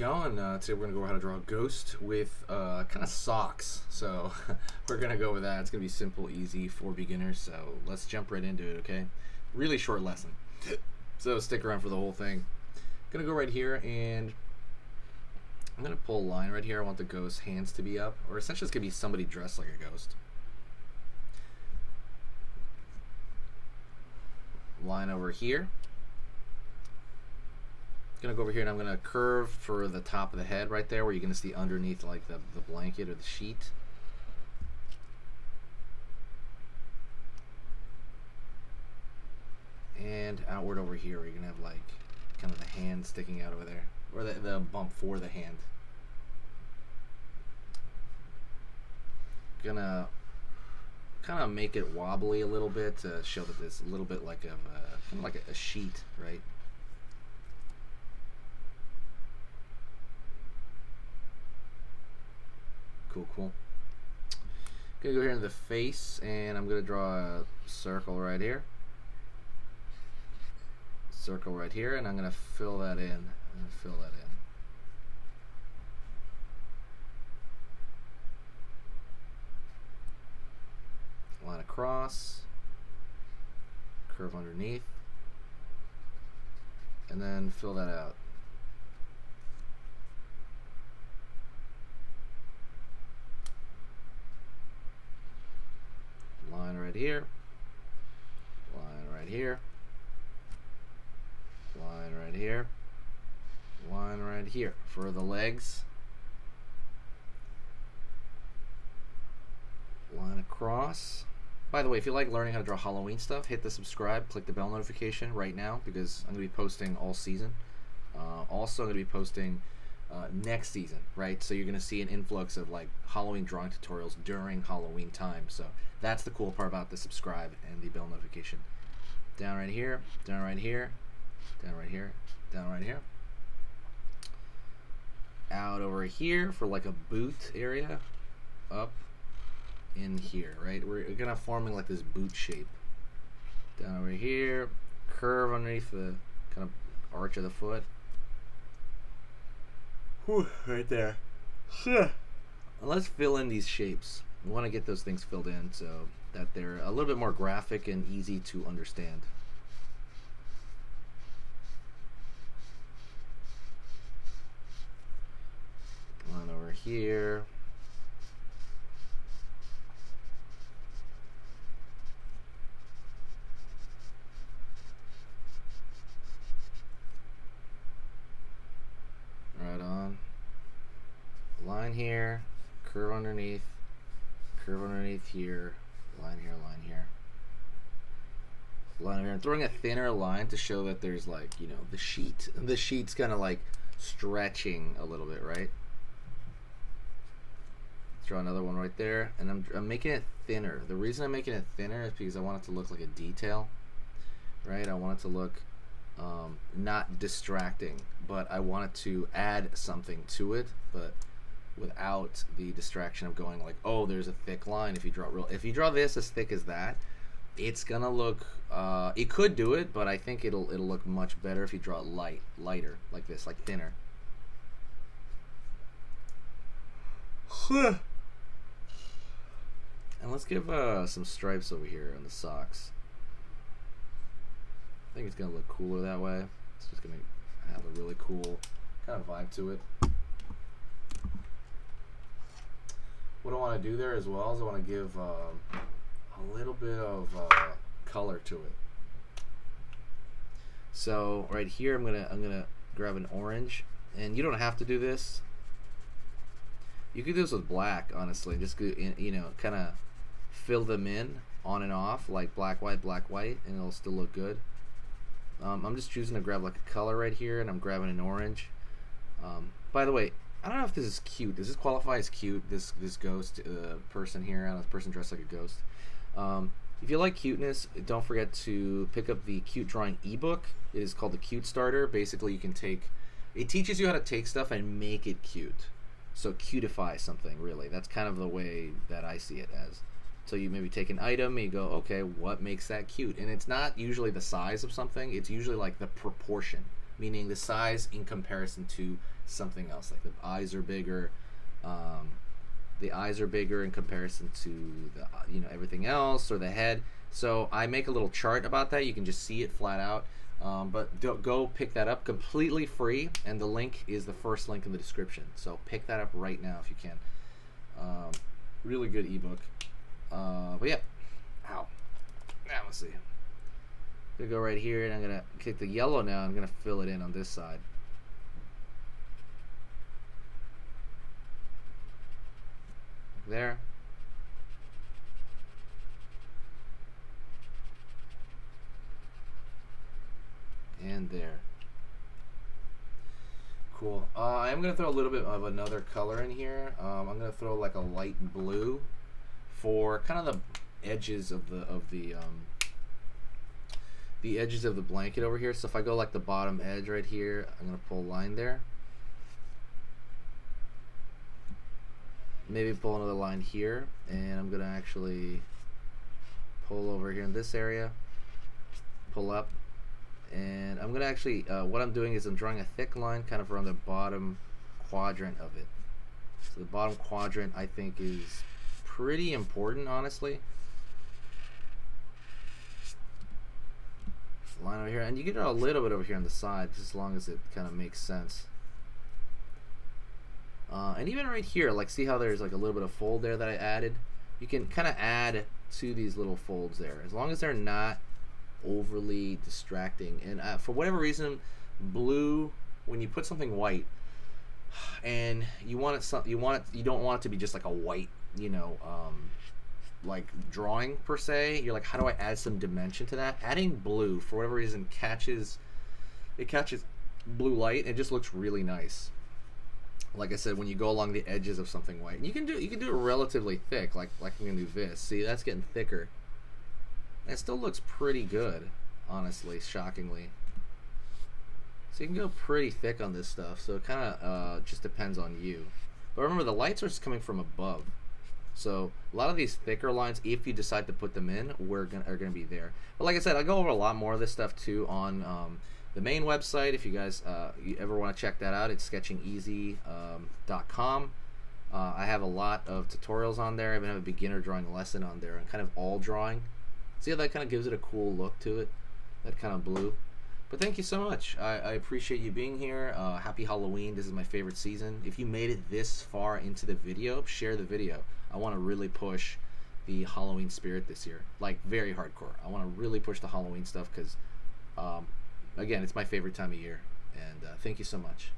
going? Today we're going to go over how to draw a ghost with kind of socks. So we're going to go with that. It's going to be simple, easy for beginners. So let's jump right into it, okay? Really short lesson. So stick around for the whole thing. Going to go right here and I'm going to pull a line right here. I want the ghost's hands to be up. Or essentially it's going to be somebody dressed like a ghost. Line over here. Gonna go over here and I'm gonna curve for the top of the head right there where you're gonna see underneath like the blanket or the sheet. And outward over here where you're gonna have like kind of the hand sticking out over there. Or the bump for the hand. Gonna kind of make it wobbly a little bit to show that there's a little bit like of kind of like a sheet, right? Cool. Gonna go here into the face and I'm gonna draw a circle right here. Circle right here, and I'm gonna fill that in. Line across, curve underneath, and then fill that out. Line right here, line right here, line right here, line right here for the legs. Line across. By the way, if you like learning how to draw Halloween stuff, hit the subscribe, click the bell notification right now because I'm going to be posting all season. Also, I'm going to be posting next season, right? So you're going to see an influx of like Halloween drawing tutorials during Halloween time. So that's the cool part about the subscribe and the bell notification. Down right here, down right here, down right here, down right here. Out over here for like a boot area. Up in here, right? We're gonna forming like this boot shape. Down over here, curve underneath the kind of arch of the foot. Whew, right there. Let's fill in these shapes. We want to get those things filled in so that they're a little bit more graphic and easy to understand. Line over here. Right on. Line here, curve underneath here, line here, line here. Line here. I'm throwing a thinner line to show that there's like, you know, the sheet's kind of like stretching a little bit, right? Let's draw another one right there, and I'm making it thinner. The reason I'm making it thinner is because I want it to look like a detail, right? I want it to look not distracting, but I wanted to add something to it, but without the distraction of going like, oh, there's a thick line. If you draw this as thick as that, it's gonna look. It could do it, but I think it'll look much better if you draw it lighter, like this, like thinner. And let's give some stripes over here on the socks. I think it's gonna look cooler that way. It's just gonna have a really cool kind of vibe to it. What I want to do there as well is I want to give a little bit of color to it. So right here, I'm gonna grab an orange, and you don't have to do this. You could do this with black, honestly. Just you know, kind of fill them in on and off like black, white, and it'll still look good. I'm just choosing to grab like a color right here, and I'm grabbing an orange. By the way, I don't know if this is cute. Does this qualify as cute? This ghost person here, I don't know, this person dressed like a ghost. If you like cuteness, don't forget to pick up the Cute Drawing ebook. It is called the Cute Starter. Basically, you can it teaches you how to take stuff and make it cute. So cutify something, really. That's kind of the way that I see it as. So you maybe take an item and you go, okay, what makes that cute? And it's not usually the size of something, it's usually like the proportion, meaning the size in comparison to something else. Like the eyes are bigger. The eyes are bigger in comparison to the everything else, or the head. So I make a little chart about that. You can just see it flat out. But go pick that up completely free, and the link is the first link in the description. So pick that up right now if you can. Really good ebook. But yeah, ow. Now let's see. I'm gonna go right here, and I'm gonna kick the yellow now. I'm gonna fill it in on this side. There. And there. Cool. I'm gonna throw a little bit of another color in here. I'm gonna throw like a light blue for kind of the edges of the edges of the blanket over here. So if I go like the bottom edge right here, I'm gonna pull a line there. Maybe pull another line here, and I'm gonna actually pull over here in this area, pull up, and I'm gonna actually what I'm doing is I'm drawing a thick line kind of around the bottom quadrant of it. So the bottom quadrant I think is pretty important, honestly. Line over here, and you can draw a little bit over here on the side, just as long as it kind of makes sense. And even right here, like, see how there's like a little bit of fold there that I added? You can kind of add to these little folds there, as long as they're not overly distracting. And for whatever reason, blue, when you put something white, and you don't want it to be just like a white, like drawing per se. You're like, how do I add some dimension to that? Adding blue, for whatever reason, catches blue light. It just looks really nice. Like I said, when you go along the edges of something white, and you can do it relatively thick, like I'm gonna do this. See, that's getting thicker. And it still looks pretty good, honestly, shockingly. So you can go pretty thick on this stuff. So it kind of just depends on you. But remember, the lights are just coming from above. So a lot of these thicker lines, if you decide to put them in, are gonna be there. But like I said, I go over a lot more of this stuff too on the main website. If you guys you ever want to check that out, it's sketchingeasy.com. I have a lot of tutorials on there. I even have a beginner drawing lesson on there, and kind of all drawing. See how that kind of gives it a cool look to it, that kind of blue. But thank you so much. I appreciate you being here. Happy Halloween. This is my favorite season. If you made it this far into the video, share the video. I want to really push the Halloween spirit this year, like very hardcore. I want to really push the Halloween stuff because, again, it's my favorite time of year. And thank you so much.